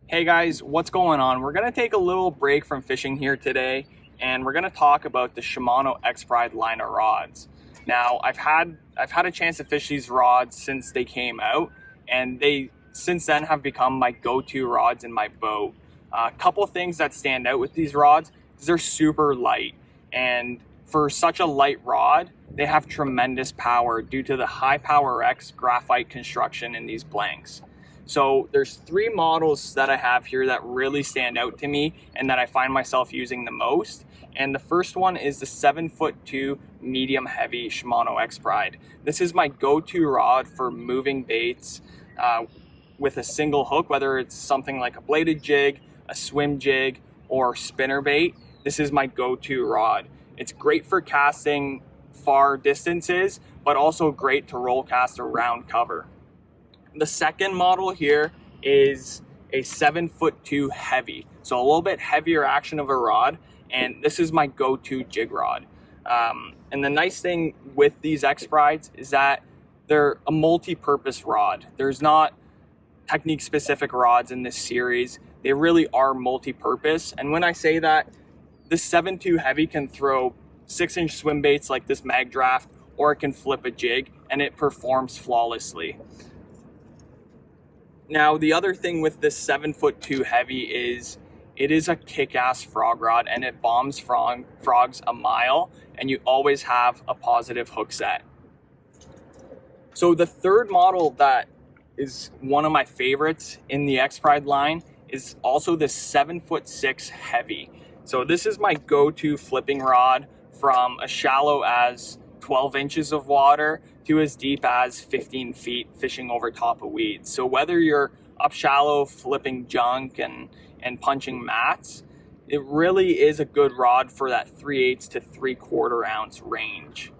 Hey guys, what's going on? We're going to take a little break from fishing here today and we're going to talk about the Shimano Expride line of rods. Now, I've had a chance to fish these rods since they came out, and they since then have become my go-to rods in my boat. A couple things that stand out with these rods is they're super light, and for such a light rod, they have tremendous power due to the high power X graphite construction in these blanks. So there's three models that I have here that really stand out to me and that I find myself using the most. And the first one is the 7'2" medium heavy Shimano Expride. This is my go-to rod for moving baits with a single hook, whether it's something like a bladed jig, a swim jig, or spinner bait. This is my go-to rod. It's great for casting far distances, but also great to roll cast around cover. The second model here is a 7'2" heavy, so a little bit heavier action of a rod, and this is my go-to jig rod. And the nice thing with these X-Prides is that they're a multi-purpose rod. There's not technique-specific rods in this series. They really are multi-purpose, and when I say that, this 7'2" heavy can throw 6-inch swim baits like this mag draft, or it can flip a jig, and it performs flawlessly. Now, the other thing with this 7'2" heavy is it is a kick-ass frog rod, and it bombs frogs a mile, and you always have a positive hook set. So the third model that is one of my favorites in the Expride line is also the 7'6" heavy. So this is my go-to flipping rod from as shallow as 12 inches of water to as deep as 15 feet fishing over top of weeds. So whether you're up shallow flipping junk and punching mats, it really is a good rod for that 3/8 to 3/4 ounce range.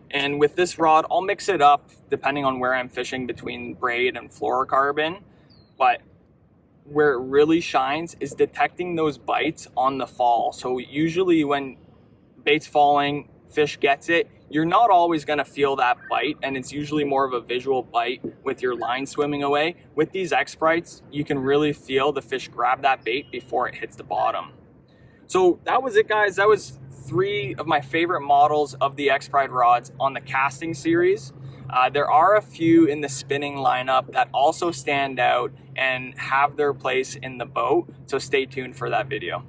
And with this rod, I'll mix it up depending on where I'm fishing between braid and fluorocarbon, but where it really shines is detecting those bites on the fall. So usually when bait's falling, fish gets it, you're not always going to feel that bite, and it's usually more of a visual bite with your line swimming away. With these X-Prides, you can really feel the fish grab that bait before it hits the bottom. So that was it, guys. That was three of my favorite models of the X-Pride rods on the casting series. There are a few in the spinning lineup that also stand out and have their place in the boat, so stay tuned for that video.